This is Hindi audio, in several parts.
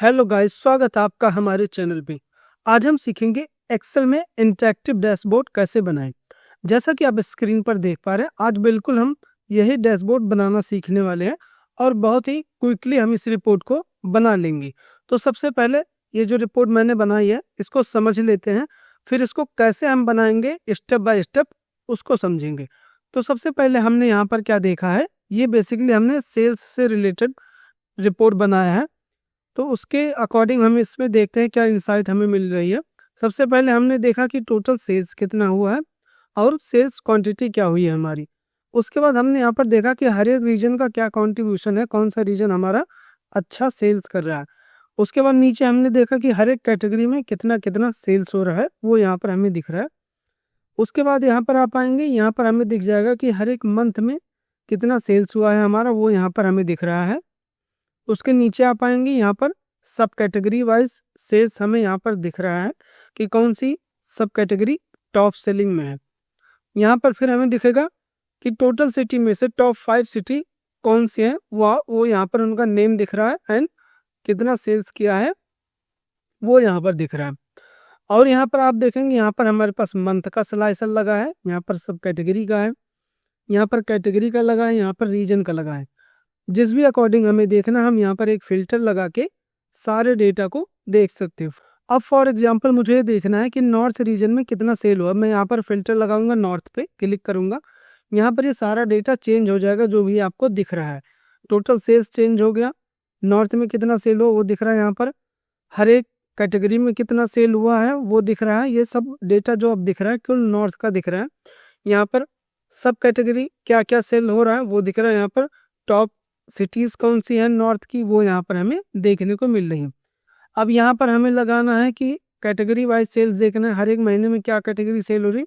हेलो गाइस, स्वागत है आपका हमारे चैनल पे। आज हम सीखेंगे एक्सेल में इंटरैक्टिव डैशबोर्ड कैसे बनाएं। जैसा कि आप स्क्रीन पर देख पा रहे हैं, आज बिल्कुल हम यही डैशबोर्ड बनाना सीखने वाले हैं और बहुत ही क्विकली हम इस रिपोर्ट को बना लेंगे। तो सबसे पहले ये जो रिपोर्ट मैंने बनाई है इसको समझ लेते हैं, फिर इसको कैसे हम बनाएंगे स्टेप बाय स्टेप उसको समझेंगे। तो सबसे पहले हमने यहाँ पर क्या देखा है, ये बेसिकली हमने सेल्स से रिलेटेड रिपोर्ट बनाया है। तो उसके अकॉर्डिंग हम इसमें देखते हैं क्या इंसाइट हमें मिल रही है। सबसे पहले हमने देखा कि टोटल सेल्स कितना हुआ है और सेल्स क्वांटिटी क्या हुई है हमारी। उसके बाद हमने यहाँ पर देखा कि हर एक रीजन का क्या कंट्रीब्यूशन है, कौन सा रीजन हमारा अच्छा सेल्स कर रहा है। उसके बाद नीचे हमने देखा कि हर एक कैटेगरी में कितना कितना सेल्स हो रहा है, वो यहाँ पर हमें दिख रहा है। उसके बाद यहाँ पर आप आएंगे, यहाँ पर हमें दिख जाएगा कि हर एक मंथ में कितना सेल्स हुआ है हमारा, वो यहाँ पर हमें दिख रहा है। उसके नीचे आप आएंगे, यहाँ पर सब कैटेगरी वाइज सेल्स हमें यहाँ पर दिख रहा है कि कौन सी सब कैटेगरी टॉप सेलिंग में है। यहाँ पर फिर हमें दिखेगा कि टोटल सिटी में से टॉप 5 सिटी कौन सी है, वो यहाँ पर उनका नेम दिख रहा है एंड कितना सेल्स किया है वो यहाँ पर दिख रहा है। और यहाँ पर आप देखेंगे, यहाँ पर हमारे पास मंथ का स्लाइसर लगा है, यहाँ पर सब कैटेगरी का है, यहाँ पर कैटेगरी का लगा है, यहाँ पर रीजन का लगा है। जिस भी अकॉर्डिंग हमें देखना, हम यहाँ पर एक फिल्टर लगा के सारे डेटा को देख सकते हो। अब फॉर एग्जांपल मुझे देखना है कि नॉर्थ रीजन में कितना सेल हुआ। मैं यहाँ पर फिल्टर लगाऊंगा, नॉर्थ पे क्लिक करूंगा, यहाँ पर ये सारा डेटा चेंज हो जाएगा जो भी आपको दिख रहा है। टोटल सेल्स चेंज हो गया, नॉर्थ में कितना सेल हुआ वो दिख रहा है, यहाँ पर हर एक कैटेगरी में कितना सेल हुआ है वो दिख रहा है। ये सब डेटा जो अब दिख रहा है कुल नॉर्थ का दिख रहा है। यहाँ पर सब कैटेगरी क्या क्या सेल हो रहा है वो दिख रहा है। यहाँ पर टॉप सिटीज कौन सी है नॉर्थ की, वो यहाँ पर हमें देखने को मिल रही है। अब यहाँ पर हमें लगाना है कि कैटेगरी वाइज सेल्स देखना है, हर एक महीने में क्या कैटेगरी सेल हो रही,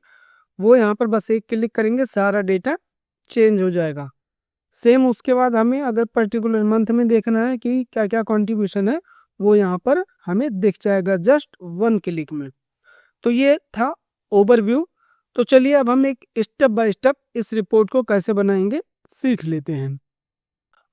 वो यहाँ पर बस एक क्लिक करेंगे सारा डेटा चेंज हो जाएगा। सेम उसके बाद हमें अगर पर्टिकुलर मंथ में देखना है कि क्या क्या कॉन्ट्रीब्यूशन है, वो यहाँ पर हमें दिख जाएगा जस्ट 1 क्लिक में। तो ये था ओवरव्यू। तो चलिए अब हम एक स्टेप बाय स्टेप इस रिपोर्ट को कैसे बनाएंगे सीख लेते हैं।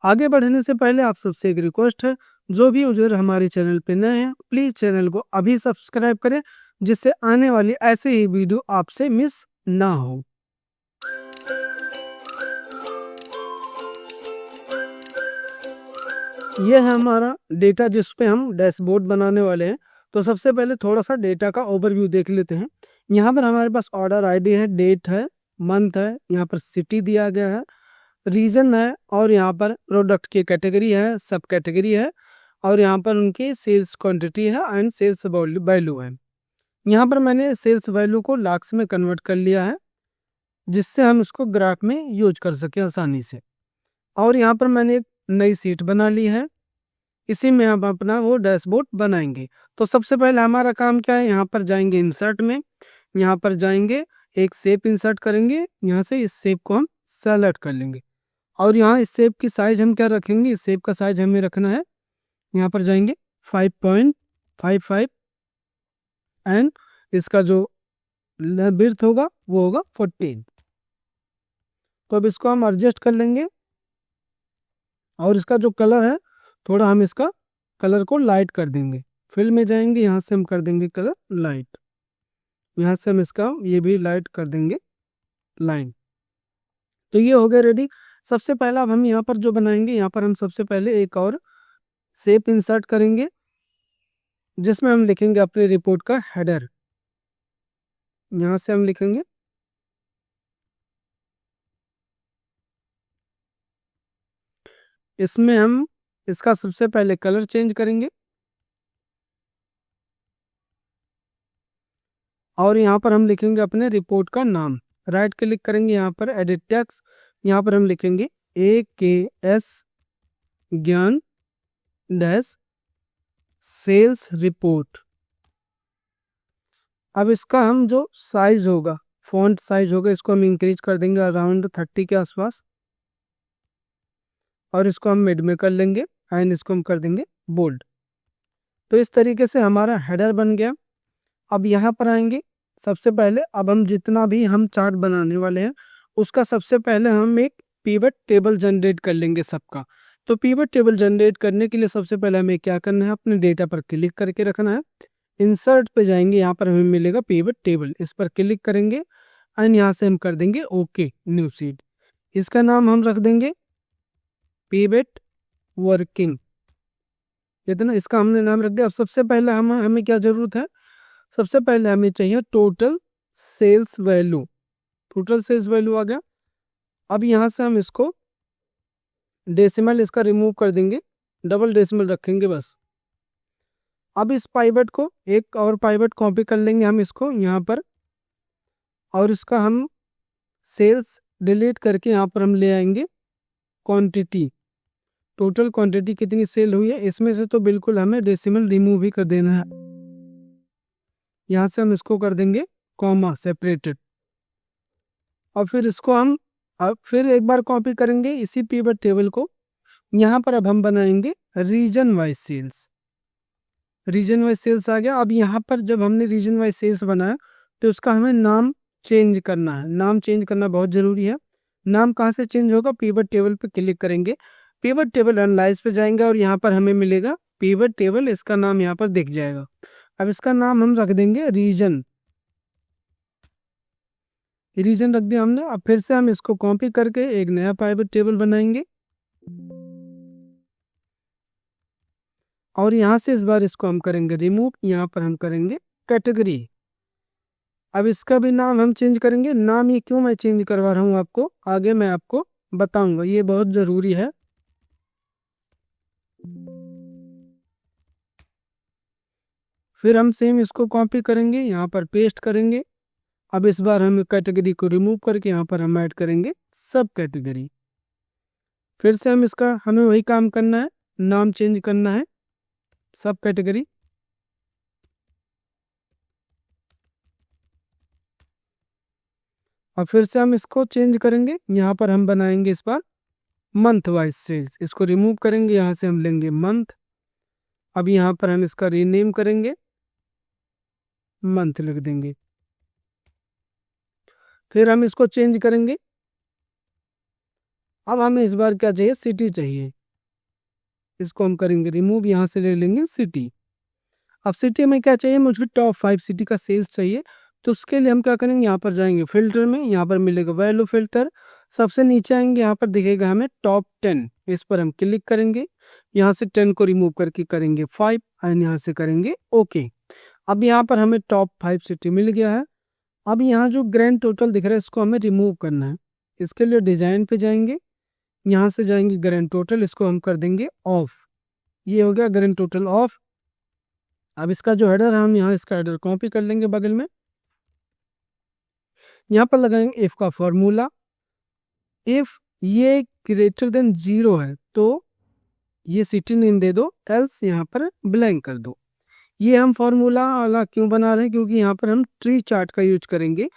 आगे बढ़ने से पहले आप सबसे एक रिक्वेस्ट है, जो भी यूजर हमारे चैनल पे नए हैं प्लीज चैनल को अभी सब्सक्राइब करें, जिससे आने वाली ऐसे ही वीडियो आपसे मिस ना हो। यह है हमारा डेटा जिस पे हम डैशबोर्ड बनाने वाले हैं। तो सबसे पहले थोड़ा सा डेटा का ओवरव्यू देख लेते हैं। यहाँ पर हमारे पास ऑर्डर आईडी है, डेट है, मंथ है, यहाँ पर सिटी दिया गया है, रीजन है, और यहाँ पर प्रोडक्ट की कैटेगरी है, सब कैटेगरी है, और यहाँ पर उनकी सेल्स क्वांटिटी है एंड सेल्स वैल्यू है। यहाँ पर मैंने सेल्स वैल्यू को लाख्स में कन्वर्ट कर लिया है, जिससे हम इसको ग्राफ में यूज कर सके आसानी से। और यहाँ पर मैंने एक नई सीट बना ली है, इसी में हम अपना वो डैशबोर्ड बनाएंगे। तो सबसे पहले हमारा काम क्या है, यहाँ पर जाएंगे इंसर्ट में, यहाँ पर जाएंगे एक शेप इंसर्ट करेंगे, यहाँ से इस शेप को हम सेलेक्ट कर लेंगे और यहाँ इस शेप की साइज हम क्या रखेंगे, इस शेप का साइज हमें रखना है, यहाँ पर जाएंगे 5.55 एंड इसका जो विड्थ होगा वो होगा 14। तो अब इसको हम एडजस्ट कर लेंगे और इसका जो कलर है थोड़ा हम इसका कलर को लाइट कर देंगे। फिल में जाएंगे, यहाँ से हम कर देंगे कलर लाइट, यहाँ से हम इसका ये भी लाइट कर देंगे लाइन। तो ये हो गया रेडी। सबसे पहला अब हम यहाँ पर जो बनाएंगे, यहाँ पर हम सबसे पहले एक और शेप इंसर्ट करेंगे जिसमें हम लिखेंगे अपने रिपोर्ट का हेडर। यहाँ से हम लिखेंगे इसमें हम इसका सबसे पहले कलर चेंज करेंगे और यहाँ पर हम लिखेंगे अपने रिपोर्ट का नाम। राइट क्लिक करेंगे, यहाँ पर एडिट टेक्स्ट, यहाँ पर हम लिखेंगे AKS ज्ञान डैश सेल्स रिपोर्ट। अब इसका हम जो साइज होगा, फॉन्ट साइज होगा, इसको हम इंक्रीज कर देंगे अराउंड 30 के आसपास और इसको हम मिड में कर लेंगे एंड इसको हम कर देंगे बोल्ड। तो इस तरीके से हमारा हेडर बन गया। अब यहाँ पर आएंगे, सबसे पहले अब हम जितना भी हम चार्ट बनाने वाले हैं उसका सबसे पहले हम एक पिवट टेबल जनरेट कर लेंगे सबका, तो पिवट टेबल जनरेट करने के लिए सबसे पहले हमें क्या करना है, अपने डेटा पर क्लिक करके रखना है। इंसर्ट पे जाएंगे, यहाँ पर हमें मिलेगा पिवट टेबल, इस पर क्लिक करेंगे एंड यहाँ से हम कर देंगे ओके न्यू सीट। इसका नाम हम रख देंगे पिवट वर्किंग, इतना इसका हमने नाम रख दिया। अब सबसे पहले हमें क्या जरूरत है, सबसे पहले हमें चाहिए total sales value. Total sales value आ गया। अब यहाँ से हम इसको डेसिमल इसका रिमूव कर देंगे, डबल डेसिमल रखेंगे बस। अब इस पाइवट को एक और पाइवट कॉपी कर लेंगे हम इसको यहाँ पर, और इसका हम सेल्स डिलीट करके यहाँ पर हम ले आएंगे क्वांटिटी, टोटल क्वांटिटी कितनी सेल हुई है, इसमें से तो बिल्कुल हमें डेसिमल रिमूव ही कर देना है। यहाँ से हम इसको कर देंगे कॉमा सेपरेटेड। और फिर इसको हम अब फिर एक बार कॉपी करेंगे इसी पिवट टेबल को। यहाँ पर अब हम बनाएंगे region wise sales. Region wise sales आ गया। अब यहाँ पर जब हमने रीजन वाइज सेल्स बनाया तो उसका हमें नाम चेंज करना है। नाम चेंज करना बहुत जरूरी है। नाम कहाँ से चेंज होगा, पिवट टेबल पे क्लिक करेंगे, पिवट टेबल एनालाइज पे जाएंगे और यहाँ पर हमें मिलेगा पिवट टेबल, इसका नाम यहाँ पर दिख जाएगा। अब इसका नाम हम रख देंगे रीजन, रीजन रख दिया हमने। अब फिर से हम इसको कॉपी करके एक नया पिवट टेबल बनाएंगे और यहाँ से इस बार इसको हम करेंगे रिमूव, यहाँ पर हम करेंगे कैटेगरी। अब इसका भी नाम हम चेंज करेंगे। नाम ये क्यों मैं चेंज करवा रहा हूँ आपको आगे मैं आपको बताऊंगा, ये बहुत जरूरी है। फिर हम सेम इसको कॉपी करेंगे, यहाँ पर पेस्ट करेंगे। अब इस बार हम कैटेगरी को रिमूव करके यहाँ पर हम ऐड करेंगे सब कैटेगरी। फिर से हम इसका हमें वही काम करना है, नाम चेंज करना है सब कैटेगरी। और फिर से हम इसको चेंज करेंगे, यहाँ पर हम बनाएंगे इस बार मंथ वाइज सेल्स। इसको रिमूव करेंगे, यहाँ से हम लेंगे मंथ। अब यहाँ पर हम इसका रीनेम करेंगे, मंथ लिख देंगे। फिर हम इसको चेंज करेंगे। अब हमें इस बार क्या चाहिए, सिटी चाहिए, इसको हम करेंगे रिमूव, यहाँ से ले लेंगे सिटी। अब सिटी में क्या चाहिए, मुझे टॉप 5 सिटी का सेल्स चाहिए। तो उसके लिए हम क्या करेंगे, यहाँ पर जाएंगे फिल्टर में, यहाँ पर मिलेगा वैल्यू फिल्टर, सबसे नीचे आएंगे, यहाँ पर दिखेगा हमें टॉप 10, इस पर हम क्लिक करेंगे। यहाँ से 10 को रिमूव करके करेंगे 5 एंड यहाँ से करेंगे ओके। अब यहाँ पर हमें टॉप 5 सिटी मिल गया है। अब यहाँ जो ग्रैंड टोटल दिख रहा है इसको हमें रिमूव करना है। इसके लिए डिजाइन पे जाएंगे, यहाँ से जाएंगे ग्रैंड टोटल, इसको हम कर देंगे ऑफ। ये हो गया ग्रैंड टोटल ऑफ। अब इसका जो हेडर है हम यहाँ इसका हेडर कॉपी कर लेंगे बगल में, यहाँ पर लगाएंगे इफ का फॉर्मूला। इफ ये ग्रेटर देन 0 है तो ये सिटी नेम दे दो, एल्स यहाँ पर ब्लैंक कर दो। ये हम फॉर्मूला वाला क्यों बना रहे हैं, क्योंकि यहाँ पर हम ट्री चार्ट का यूज करेंगे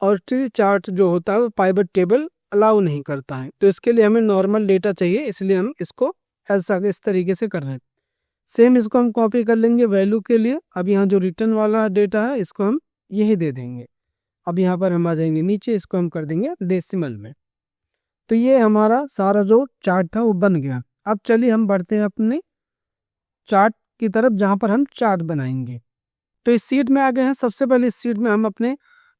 और ट्री चार्ट जो होता है वो पाइवट टेबल अलाउ नहीं करता है। तो इसके लिए हमें नॉर्मल डेटा चाहिए, इसलिए हम इसको ऐसा इस तरीके से कर रहे हैं। सेम इसको हम कॉपी कर लेंगे वैल्यू के लिए। अब यहाँ जो रिटर्न वाला डेटा है इसको हम यही दे देंगे। अब यहाँ पर हम आ जाएंगे नीचे, इसको हम कर देंगे डेसिमल में। तो ये हमारा सारा जो चार्ट था वो बन गया। अब चलिए हम बढ़ते हैं अपने चार्ट की तरफ, जहाँ पर हम चार्ट बनाएंगे। तो इस सीट में आ गए हैं। सबसे पहले इस सीट में हम अपने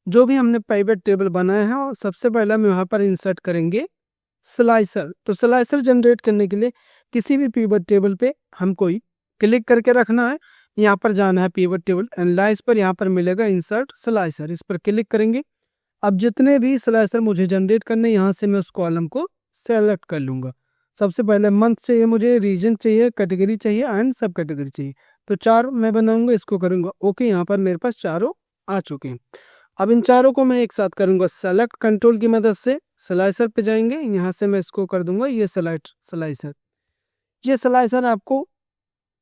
जो भी हमने पिवट टेबल बनाए हैं और सबसे पहले हम यहाँ पर इंसर्ट करेंगे स्लाइसर। तो स्लाइसर जनरेट करने के लिए किसी भी पिवट टेबल पे हमको क्लिक करके रखना है, यहाँ पर जाना है पिवट टेबल एनालाइज पर, यहाँ पर मिलेगा इंसर्ट स्लाइसर, इस पर क्लिक करेंगे। अब जितने भी स्लाइसर मुझे जनरेट करने, यहाँ से मैं उस कॉलम को सेलेक्ट कर लूंगा। सबसे पहले मंथ चाहिए मुझे, रीजन चाहिए, कैटेगरी चाहिए एंड सब कैटेगरी चाहिए। तो 4 मैं बनाऊंगा, इसको करूंगा ओके। यहाँ पर मेरे पास चारों आ चुके हैं। अब इन चारों को मैं एक साथ करूंगा सेलेक्ट कंट्रोल की मदद से। स्लाइसर पे जाएंगे, यहाँ से मैं इसको कर दूंगा ये स्लाइसर। ये स्लाइसर आपको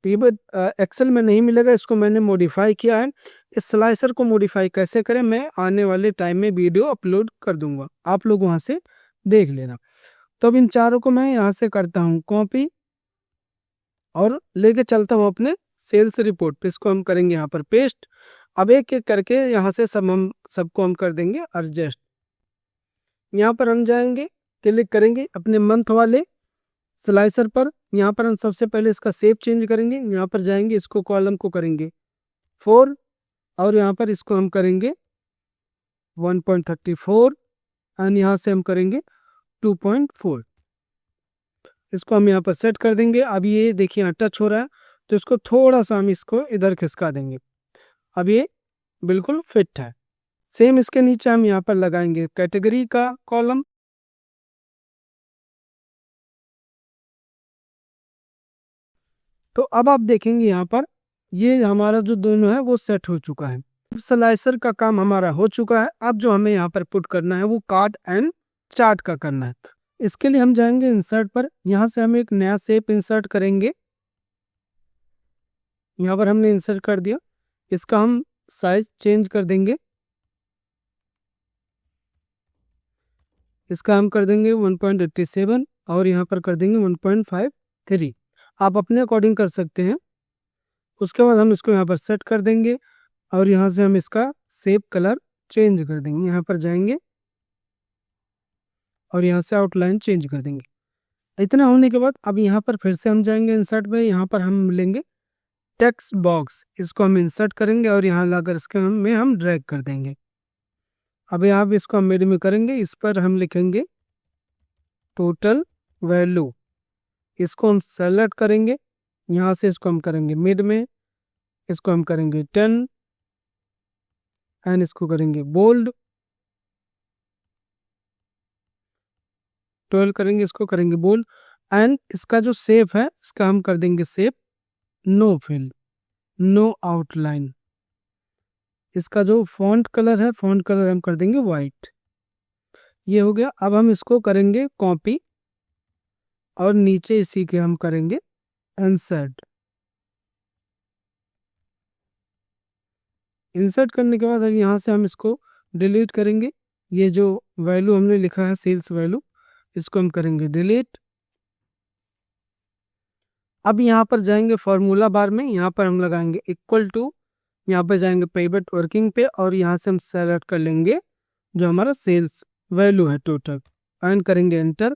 पिवट एक्सेल में नहीं मिलेगा, इसको मैंने मॉडिफाई किया है। इस स्लाइसर को मॉडिफाई कैसे करें मैं आने वाले टाइम में वीडियो अपलोड कर दूंगा, आप लोग वहां से देख लेना। तो अब इन चारों को मैं यहाँ से करता हूँ कॉपी और लेके चलता हूँ अपने सेल्स रिपोर्ट पे। इसको हम करेंगे यहाँ पर पेस्ट। अब एक एक करके यहाँ से सबको हम कर देंगे एडजस्ट। यहाँ पर हम जाएंगे, क्लिक करेंगे अपने मंथ वाले स्लाइसर पर यहाँ पर हम सबसे पहले इसका शेप चेंज करेंगे। यहाँ पर जाएंगे, इसको कॉलम को करेंगे 4 और यहाँ पर इसको हम करेंगे 1.34 एंड यहाँ से हम करेंगे 2.4। इसको हम यहाँ पर सेट कर देंगे। अब ये देखिए यहाँ टच हो रहा है, तो इसको थोड़ा सा हम इसको इधर खिसका देंगे। अब ये बिल्कुल फिट है। सेम इसके नीचे हम यहाँ पर लगाएंगे कैटेगरी का कॉलम। तो अब आप देखेंगे यहाँ पर ये हमारा जो दोनों है वो सेट हो चुका है। स्लाइसर का काम हमारा हो चुका है। अब जो हमें यहाँ पर पुट करना है वो कार्ड एंड चार्ट का करना है। इसके लिए हम जाएंगे इंसर्ट पर। यहाँ से हम एक नया शेप इंसर्ट करेंगे। यहाँ पर हमने इंसर्ट कर दिया। इसका हम साइज चेंज कर देंगे। इसका हम कर देंगे 1.87 और यहाँ पर कर देंगे 1.53। आप अपने अकॉर्डिंग कर सकते हैं। उसके बाद हम इसको यहाँ पर सेट कर देंगे और यहाँ से हम इसका शेप कलर चेंज कर देंगे। यहाँ पर जाएंगे और यहाँ से आउटलाइन चेंज कर देंगे। इतना होने के बाद अब यहाँ पर फिर से हम जाएंगे इंसर्ट पे। यहाँ पर हम लेंगे टेक्स्ट बॉक्स, इसको हम इंसर्ट करेंगे और यहाँ लाकर इसके में हम ड्रैग कर देंगे। अब यहाँ पे इसको हम मिड में करेंगे। इस पर हम लिखेंगे टोटल वैल्यू। इसको हम सेलेक्ट करेंगे। यहाँ से इसको हम करेंगे मिड में। इसको हम करेंगे 10 एंड इसको करेंगे बोल्ड। 12 करेंगे, इसको करेंगे बोल्ड एंड इसका जो शेप है इसका हम कर देंगे shape no fill, no outline. इसका जो फॉन्ट कलर है, फॉन्ट कलर हम कर देंगे वाइट। ये हो गया। अब हम इसको करेंगे कॉपी और नीचे इसी के हम करेंगे इंसर्ट। इंसर्ट करने के बाद अब यहाँ से हम इसको डिलीट करेंगे। ये जो वैल्यू हमने लिखा है सेल्स वैल्यू, इसको हम करेंगे डिलीट। अब यहाँ पर जाएंगे फॉर्मूला बार में। यहाँ पर हम लगाएंगे इक्वल टू, यहाँ पर जाएंगे पिवट वर्किंग पे और यहाँ से हम सेलेक्ट कर लेंगे जो हमारा सेल्स वैल्यू है टोटल एंड करेंगे एंटर।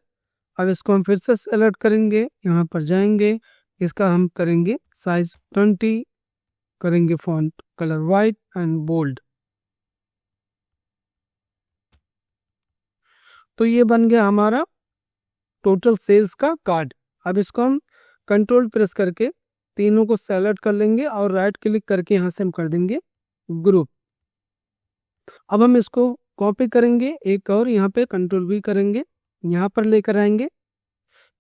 अब इसको हम फिर से सेलेक्ट करेंगे। यहाँ पर जाएंगे, इसका हम करेंगे साइज 20, करेंगे font colour white and bold. तो ये बन गया हमारा टोटल सेल्स का कार्ड। अब इसको हम कंट्रोल प्रेस करके तीनों को सेलेक्ट कर लेंगे और राइट क्लिक करके यहाँ से हम कर देंगे ग्रुप। अब हम इसको कॉपी करेंगे एक और यहाँ पे कंट्रोल V करेंगे, यहाँ पर लेकर आएंगे।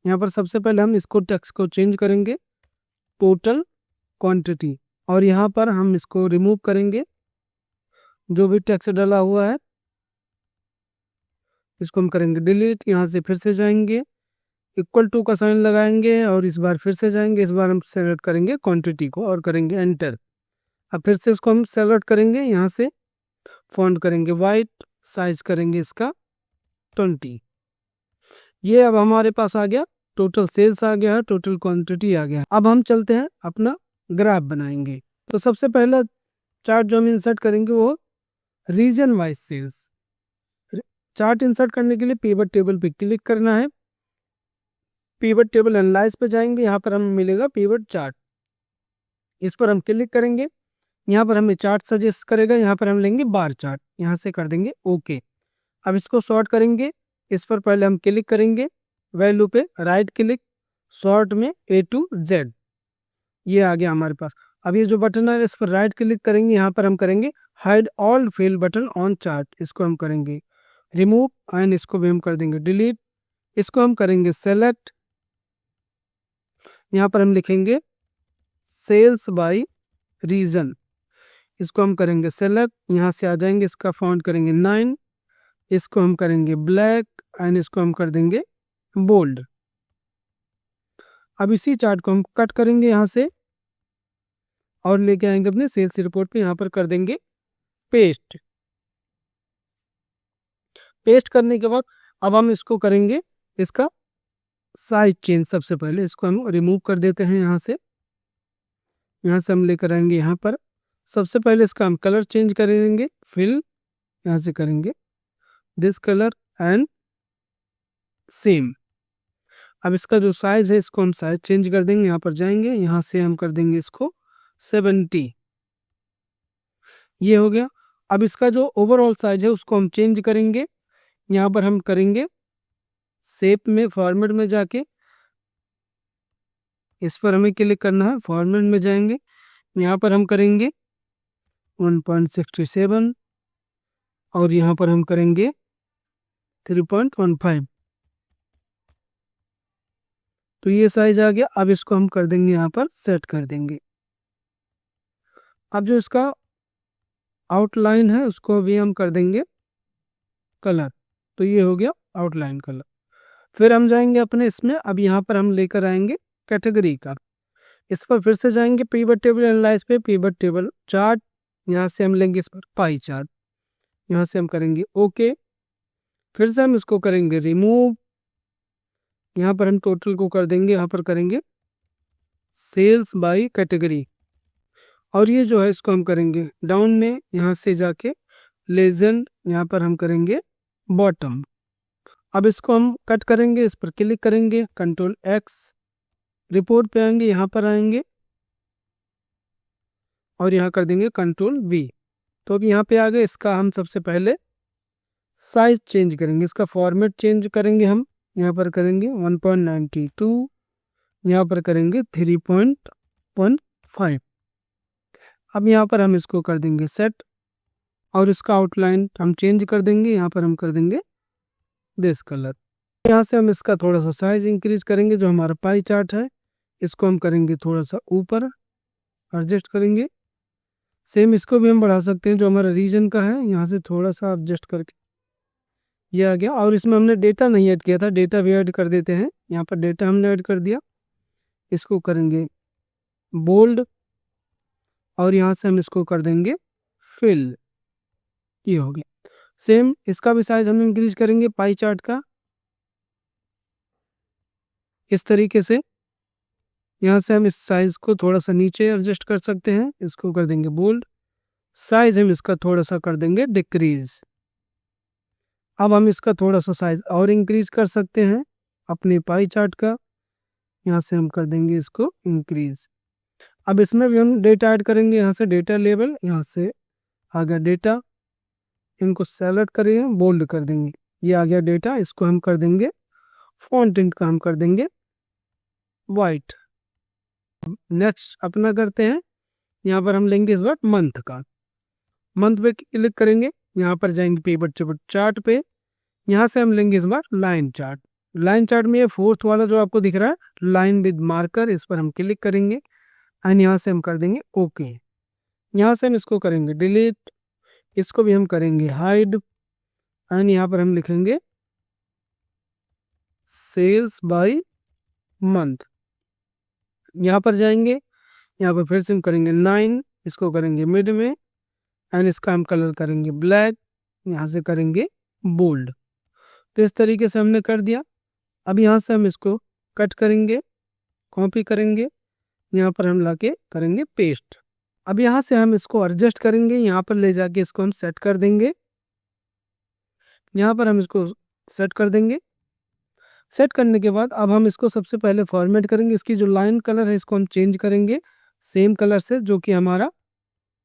यहाँ पर सबसे पहले हम इसको टेक्स्ट को चेंज करेंगे टोटल क्वांटिटी और यहाँ पर हम इसको रिमूव करेंगे जो भी टेक्स्ट डाला हुआ है। इसको हम करेंगे डिलीट। यहाँ से फिर से जाएंगे, इक्वल टू का साइन लगाएंगे और इस बार फिर से जाएंगे। इस बार हम सेलेक्ट करेंगे क्वांटिटी को और करेंगे एंटर। अब फिर से इसको हम सेलेक्ट करेंगे, यहाँ से फॉन्ट करेंगे वाइट, साइज करेंगे इसका 20। ये अब हमारे पास आ गया, टोटल सेल्स आ गया है, टोटल क्वांटिटी आ गया है। अब हम चलते हैं अपना ग्राफ बनाएंगे। तो सबसे पहला चार्ट जो हम इंसर्ट करेंगे वो region wise sales. Chart insert करने के लिए पिवट टेबल पे क्लिक करना है। पिवट टेबल एनालाइज पे जाएंगे, यहाँ पर हमें मिलेगा पिवट चार्ट। इस पर हम क्लिक करेंगे। यहाँ पर हमें चार्ट सजेस्ट करेगा, यहाँ पर हम लेंगे बार चार्ट, यहाँ से कर देंगे ओके। अब इसको सॉर्ट करेंगे। इस पर पहले हम क्लिक करेंगे, वैल्यू पे राइट क्लिक, सॉर्ट में A to Z। ये आ गया हमारे पास। अब ये जो बटन है इस पर राइट क्लिक करेंगे, यहाँ पर हम करेंगे hide all fill button on chart. इसको हम करेंगे रिमूव एंड इसको भी हम कर देंगे डिलीट। इसको हम करेंगे सेलेक्ट, यहाँ पर हम लिखेंगे सेल्स बाय रीजन। इसको हम करेंगे सेलेक्ट, यहाँ से आ जाएंगे, इसका फॉन्ट करेंगे 9, इसको हम करेंगे ब्लैक एंड इसको हम कर देंगे बोल्ड। अब इसी चार्ट को हम कट करेंगे यहाँ से और लेके आएंगे अपने सेल्स रिपोर्ट पे, यहाँ पर कर देंगे पेस्ट। पेस्ट करने के बाद अब हम इसको करेंगे इसका साइज चेंज। सबसे पहले इसको हम रिमूव कर देते हैं यहाँ से हम लेकर आएंगे यहाँ पर। सबसे पहले इसका हम कलर चेंज करेंगे, फिल, यहाँ से करेंगे दिस कलर एंड सेम अब इसका जो साइज है इसको हम साइज चेंज कर देंगे। यहाँ पर जाएंगे, यहाँ से हम कर देंगे इसको 70, ये हो गया। अब इसका जो ओवरऑल साइज है उसको हम चेंज करेंगे। यहाँ पर हम करेंगे शेप में, फॉर्मेट में जाके इस पर हमें क्लिक करना है। फॉर्मेट में जाएंगे, यहाँ पर हम करेंगे 1.67 और यहाँ पर हम करेंगे 3.15। तो ये साइज आ गया। अब इसको हम कर देंगे, यहाँ पर सेट कर देंगे। अब जो इसका आउटलाइन है उसको भी हम कर देंगे कलर। तो ये हो गया आउटलाइन कलर। फिर हम जाएंगे अपने इसमें, अब यहाँ पर हम लेकर आएंगे कैटेगरी का। इस पर फिर से जाएंगे पिवट टेबल एनालाइज पे, पिवट टेबल चार्ट, यहाँ से हम लेंगे इस पर पाई चार्ट, यहाँ से हम करेंगे ओके। फिर से हम इसको करेंगे रिमूव, यहाँ पर हम टोटल को कर देंगे, यहाँ पर करेंगे सेल्स बाय कैटेगरी। और ये जो है इसको हम करेंगे डाउन में, यहाँ से जाके लेजेंड, यहाँ पर हम करेंगे बॉटम। अब इसको हम कट करेंगे, इस पर क्लिक करेंगे, कंट्रोल एक्स, रिपोर्ट पे आएंगे, यहाँ पर आएंगे और यहाँ कर देंगे कंट्रोल वी। तो अब यहाँ पे आ गए। इसका हम सबसे पहले साइज चेंज करेंगे, इसका फॉर्मेट चेंज करेंगे हम। यहाँ पर करेंगे 1.92, यहाँ पर करेंगे 3.15। अब यहाँ पर हम इसको कर देंगे सेट और इसका आउटलाइन हम चेंज कर देंगे। यहाँ पर हम कर देंगे दिस कलर। यहाँ से हम इसका थोड़ा सा साइज इंक्रीज करेंगे। जो हमारा पाई चार्ट है इसको हम करेंगे थोड़ा सा ऊपर एडजस्ट करेंगे। सेम इसको भी हम बढ़ा सकते हैं, जो हमारा रीजन का है यहाँ से थोड़ा सा एडजस्ट करके ये आ गया। और इसमें हमने डेटा नहीं ऐड किया था, डेटा भी ऐड कर देते हैं। यहाँ पर डेटा हमने ऐड कर दिया, इसको करेंगे बोल्ड और यहाँ से हम इसको कर देंगे फिल, ये हो गया। सेम इसका भी साइज हम इंक्रीज करेंगे पाई चार्ट का, इस तरीके से। यहाँ से हम इस साइज को थोड़ा सा नीचे एडजस्ट कर सकते हैं, इसको कर देंगे बोल्ड। साइज हम इसका थोड़ा सा कर देंगे डिक्रीज। अब हम इसका थोड़ा सा साइज और इंक्रीज कर सकते हैं अपने पाई चार्ट का, यहाँ से हम कर देंगे इसको इंक्रीज। अब इसमें भी हम डेटा ऐड करेंगे, यहाँ से डेटा लेबल, यहाँ से आ गया डेटा, इनको सेलेक्ट करेंगे, बोल्ड कर देंगे, ये आ गया डेटा। इसको हम कर देंगे फॉन्ट इंट का हम कर देंगे वाइट। नेक्स्ट अपना करते हैं, यहाँ पर हम लेंगे इस बार मंथ का। मंथ पे क्लिक करेंगे, यहाँ पर जाएंगे पिवट टेबल चार्ट पे, यहाँ से हम लेंगे इस बार लाइन चार्ट। लाइन चार्ट में ये फोर्थ वाला जो आपको दिख रहा है लाइन विद मार्कर, इस पर हम क्लिक करेंगे एंड यहाँ से हम कर देंगे ओके। यहाँ से हम इसको करेंगे डिलीट, इसको भी हम करेंगे हाइड एंड यहाँ पर हम लिखेंगे सेल्स बाय मंथ। यहाँ पर जाएंगे, यहाँ पर फिर से हम करेंगे 9, इसको करेंगे मिड में एंड इसका हम कलर करेंगे ब्लैक, यहाँ से करेंगे बोल्ड। तो इस तरीके से हमने कर दिया। अब यहाँ से हम इसको कट करेंगे, कॉपी करेंगे, यहाँ पर हम लाके करेंगे पेस्ट। अब यहाँ से हम इसको एडजस्ट करेंगे, यहाँ पर ले जाके इसको हम सेट कर देंगे। यहाँ पर हम इसको सेट कर देंगे। सेट करने के बाद अब हम इसको सबसे पहले फॉर्मेट करेंगे। इसकी जो लाइन कलर है इसको हम चेंज करेंगे सेम कलर से जो कि हमारा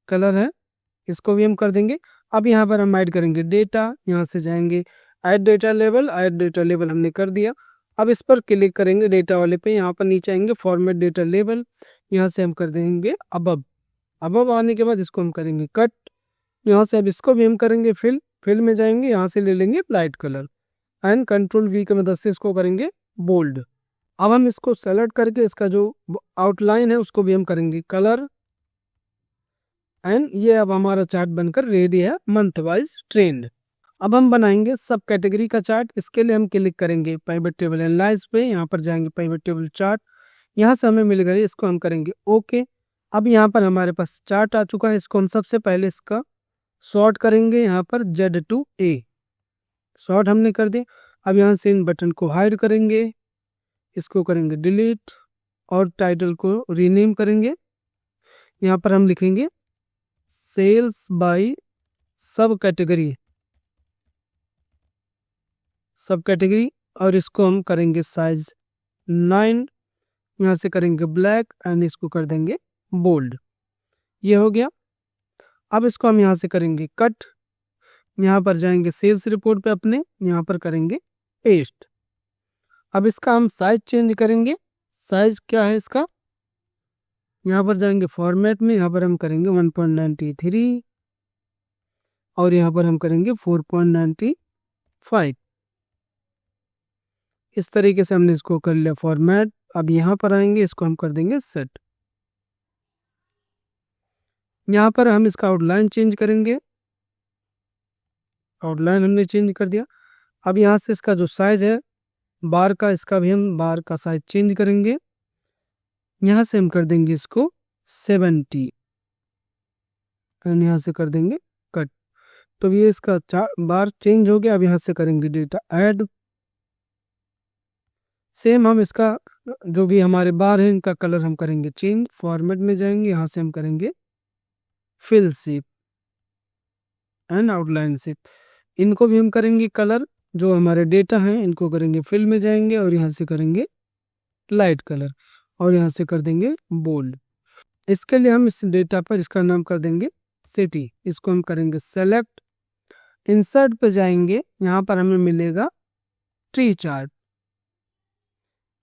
कलर है, इसको भी हम कर देंगे। अब यहाँ पर हम ऐड करेंगे डेटा, यहाँ से जाएंगे add data level, add data level हमने कर दिया। अब इस पर क्लिक करेंगे डेटा वाले पे, यहाँ पर नीचे आएंगे फॉर्मेट डेटा लेवल, यहाँ से हम कर देंगे अबव। अबव आने के बाद इसको हम करेंगे कट, यहाँ से अब इसको भी हम करेंगे फिल। फिल में जाएंगे, यहाँ से ले लेंगे light colour and control we की मदद से इसको करेंगे बोल्ड। अब हम इसको सेलेक्ट करके इसका जो आउटलाइन है उसको भी हम करेंगे कलर एंड ये अब हमारा चार्ट बनकर रेडी है मंथ वाइज ट्रेंड। अब हम बनाएंगे सब कैटेगरी का चार्ट। इसके लिए हम क्लिक करेंगे पिवट टेबल एनालाइज पे, यहाँ पर जाएंगे पिवट टेबल चार्ट, यहाँ से हमें मिल गई, इसको हम करेंगे ओके। अब यहाँ पर हमारे पास चार्ट आ चुका है, इसको हम सबसे पहले इसका सॉर्ट करेंगे, यहाँ पर Z to A सॉर्ट हमने कर दिया। अब यहाँ से इन बटन को हाइड करेंगे, इसको करेंगे डिलीट और टाइटल को रीनेम करेंगे। यहाँ पर हम लिखेंगे सेल्स बाय सब कैटेगरी और इसको हम करेंगे साइज 9, यहाँ से करेंगे ब्लैक एंड इसको कर देंगे बोल्ड। ये हो गया। अब इसको हम यहाँ से करेंगे कट, यहाँ पर जाएंगे सेल्स रिपोर्ट पे अपने, यहाँ पर करेंगे पेस्ट। अब इसका हम साइज चेंज करेंगे। साइज क्या है इसका, यहाँ पर जाएंगे फॉर्मेट में, यहाँ पर हम करेंगे 1.93 और यहाँ पर हम करेंगे 4.95। इस तरीके से हमने इसको कर लिया फॉर्मेट। अब यहाँ पर आएंगे, इसको हम कर देंगे सेट। यहाँ पर हम इसका आउटलाइन चेंज करेंगे, आउटलाइन हमने चेंज कर दिया। अब यहाँ से इसका जो साइज है बार का, इसका भी हम बार का साइज चेंज करेंगे। यहाँ से हम कर देंगे इसको 70 एंड यहाँ से कर देंगे कट। तो ये इसका बार चेंज हो गया। अब यहाँ से करेंगे डेटा ऐड। सेम हम इसका जो भी हमारे बार है इनका कलर हम करेंगे चेंज। फॉर्मेट में जाएंगे, यहाँ से हम करेंगे fill shape and outline shape. इनको भी हम करेंगे कलर, जो हमारे डेटा हैं इनको करेंगे फिल में जाएंगे और यहाँ से करेंगे लाइट कलर और यहाँ से कर देंगे बोल्ड। इसके लिए हम इस डेटा पर इसका नाम कर देंगे सिटी। इसको हम करेंगे सेलेक्ट, इंसर्ट पे जाएंगे, यहाँ पर हमें मिलेगा ट्री चार्ट।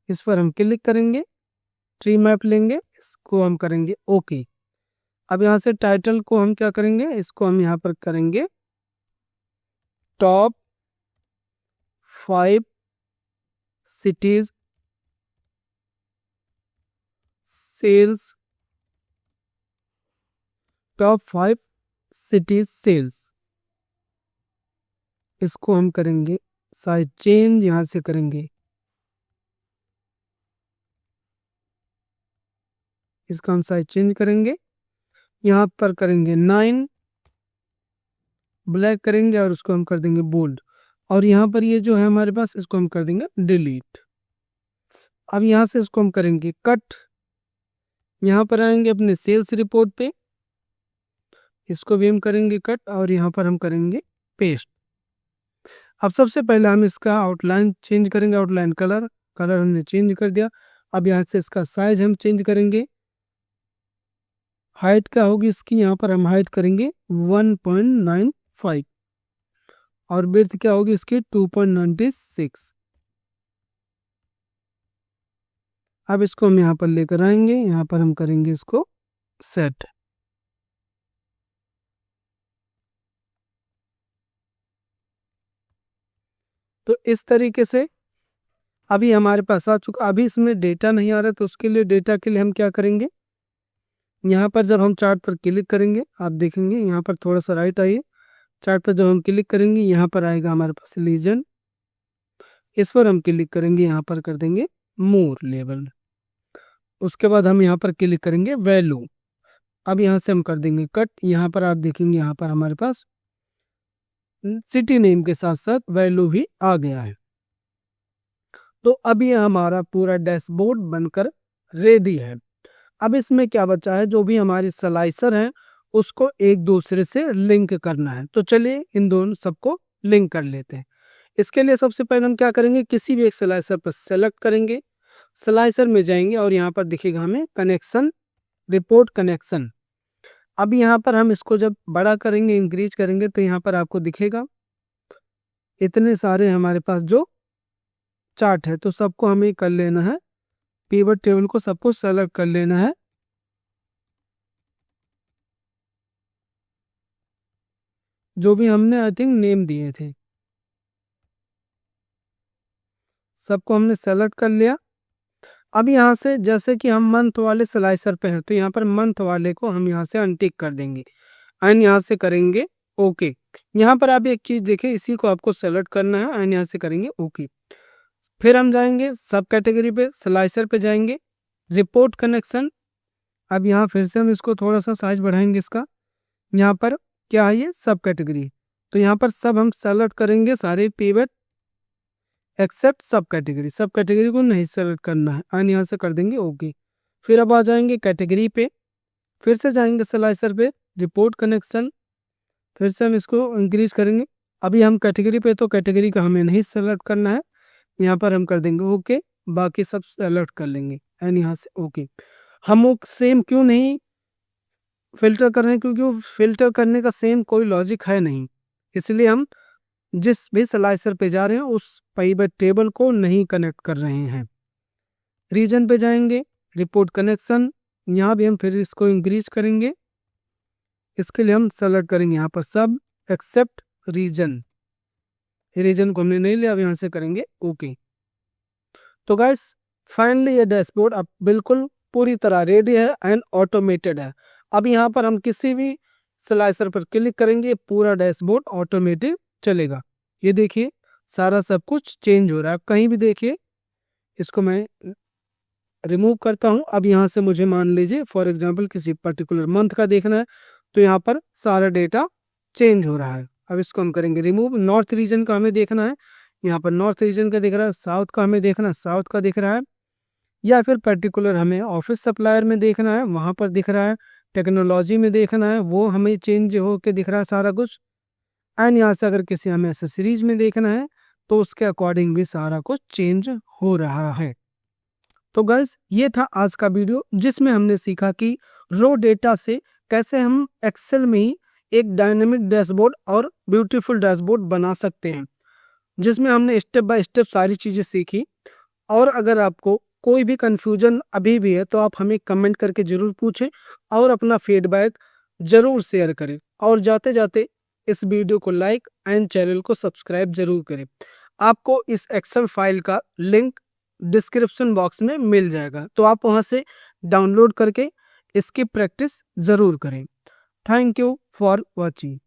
इस पर हम क्लिक करेंगे, ट्री मैप लेंगे, इसको हम करेंगे ओके। अब यहाँ से टाइटल को हम क्या करेंगे, इसको हम यहाँ पर करेंगे top 5 cities sales, top 5 cities sales. इसको हम करेंगे साइज चेंज, यहाँ से करेंगे इसका हम साइज चेंज करेंगे, यहाँ पर करेंगे 9, ब्लैक करेंगे और उसको हम कर देंगे बोल्ड। और यहाँ पर ये जो है हमारे पास, इसको हम कर देंगे डिलीट। अब यहाँ से इसको हम करेंगे कट, यहाँ पर आएंगे अपने सेल्स रिपोर्ट पे, इसको भी हम करेंगे कट और यहाँ पर हम करेंगे पेस्ट। अब सबसे पहले हम इसका आउटलाइन चेंज करेंगे, आउटलाइन कलर हमने चेंज कर दिया। अब यहाँ से इसका साइज हम चेंज करेंगे। हाइट क्या होगी इसकी, यहाँ पर हम हाइट करेंगे 1.95 और विड्थ क्या होगी इसकी 2.96। अब इसको हम यहाँ पर लेकर आएंगे, यहाँ पर हम करेंगे इसको सेट। तो इस तरीके से अभी हमारे पास आ चुका। अभी इसमें डेटा नहीं आ रहा, तो उसके लिए डेटा के लिए हम क्या करेंगे, यहाँ पर जब हम चार्ट पर क्लिक करेंगे, आप देखेंगे यहाँ पर थोड़ा सा राइट आइए, चार्ट पर जब हम क्लिक करेंगे यहाँ पर आएगा हमारे पास लीजन। इस पर हम क्लिक करेंगे, यहाँ पर कर देंगे मोर लेवल। उसके बाद हम यहाँ पर क्लिक करेंगे वैल्यू। अब यहाँ से हम कर देंगे कट। यहाँ पर आप देखेंगे यहाँ पर हमारे पास सिटी नेम के साथ साथ वैल्यू भी आ गया है। तो अभी हमारा पूरा डैशबोर्ड बनकर रेडी है। अब इसमें क्या बचा है, जो भी हमारी स्लाइसर है उसको एक दूसरे से लिंक करना है। तो चलिए इन दोनों सबको लिंक कर लेते हैं। इसके लिए सबसे पहले हम क्या करेंगे, किसी भी एक स्लाइसर पर सेलेक्ट करेंगे, स्लाइसर में जाएंगे और यहाँ पर दिखेगा हमें कनेक्शन, रिपोर्ट कनेक्शन। अब यहाँ पर हम इसको जब बड़ा करेंगे, इंक्रीज करेंगे, तो यहाँ पर आपको दिखेगा इतने सारे हमारे पास जो चार्ट है। तो सबको हमें कर लेना है, पिवट टेबल को सबको सेलेक्ट कर लेना है। जो भी हमने आई थिंक नेम दिए थे सबको हमने सेलेक्ट कर लिया। अब यहाँ से जैसे कि हम मंथ वाले स्लाइसर पे हैं, तो यहाँ पर मंथ वाले को हम यहाँ से अनटिक कर देंगे एंड यहाँ से करेंगे ओके। यहाँ पर आप एक चीज देखें, इसी को आपको सेलेक्ट करना है एंड यहाँ से करेंगे ओके। फिर हम जाएंगे सब कैटेगरी पे, स्लाइसर पे जाएंगे, रिपोर्ट कनेक्शन। अब यहाँ फिर से हम इसको थोड़ा सा साइज बढ़ाएंगे इसका। यहाँ पर क्या है, ये सब कैटेगरी, तो यहाँ पर सब हम सेलेक्ट करेंगे सारे पिवट एक्सेप्ट सब कैटेगरी। सब कैटेगरी को नहीं सेलेक्ट करना है एंड यहाँ से कर देंगे ओके। फिर अब आ जाएंगे कैटेगरी पे, फिर से जाएंगे स्लाइसर पे, रिपोर्ट कनेक्शन, फिर से हम इसको इंक्रीज करेंगे। अभी हम कैटेगरी पे, तो कैटेगरी का हमें नहीं सेलेक्ट करना है, यहाँ पर हम कर देंगे ओके। बाकी सब सेलेक्ट कर लेंगे एंड यहाँ से ओके। हम वो सेम क्यों नहीं फिल्टर कर रहे हैं, क्योंकि वो फिल्टर करने का सेम कोई लॉजिक है नहीं, इसलिए हम जिस भी स्लाइसर पे जा रहे हैं उस पाइवट टेबल को नहीं कनेक्ट कर रहे हैं। रीजन पे जाएंगे, रिपोर्ट कनेक्शन, यहाँ भी हम फिर इसको इंक्रीज करेंगे। इसके लिए हम सेलेक्ट करेंगे यहाँ पर सब एक्सेप्ट रीजन, रीजन को हमने नहीं लिया, अब यहाँ से करेंगे ओके। तो गाइस फाइनली ये डैशबोर्ड अब बिल्कुल पूरी तरह रेडी है एंड ऑटोमेटेड है। अब यहाँ पर हम किसी भी स्लाइसर पर क्लिक करेंगे, पूरा डैशबोर्ड ऑटोमेटिक चलेगा। ये देखिए सारा सब कुछ चेंज हो रहा है, कहीं भी देखिए। इसको मैं रिमूव करता हूँ। अब यहाँ से मुझे मान लीजिए फॉर एग्जांपल किसी पर्टिकुलर मंथ का देखना है, तो यहाँ पर सारा डेटा चेंज हो रहा है। अब इसको हम करेंगे रिमूव। नॉर्थ रीजन का हमें देखना है, यहाँ पर नॉर्थ रीजन का दिख रहा है, साउथ का हमें देखना है, साउथ का दिख रहा है, या फिर पर्टिकुलर हमें ऑफिस सप्लायर में देखना है, वहाँ पर दिख रहा है, टेक्नोलॉजी में देखना है, वो हमें चेंज होके दिख रहा है सारा कुछ। एंड यहाँ से अगर किसी हमें एसेसरीज में देखना है तो उसके अकॉर्डिंग भी सारा कुछ चेंज हो रहा है। तो गाइस ये था आज का वीडियो, जिसमें हमने सीखा कि रो डेटा से कैसे हम एक्सेल में ही एक डायनेमिक डैशबोर्ड और ब्यूटीफुल डैशबोर्ड बना सकते हैं, जिसमें हमने स्टेप बाय स्टेप सारी चीज़ें सीखी। और अगर आपको कोई भी कंफ्यूजन अभी भी है तो आप हमें कमेंट करके ज़रूर पूछें और अपना फीडबैक ज़रूर शेयर करें। और जाते जाते इस वीडियो को लाइक एंड चैनल को सब्सक्राइब जरूर करें। आपको इस एक्सेल फाइल का लिंक डिस्क्रिप्शन बॉक्स में मिल जाएगा, तो आप वहां से डाउनलोड करके इसकी प्रैक्टिस ज़रूर करें। Thank you for watching.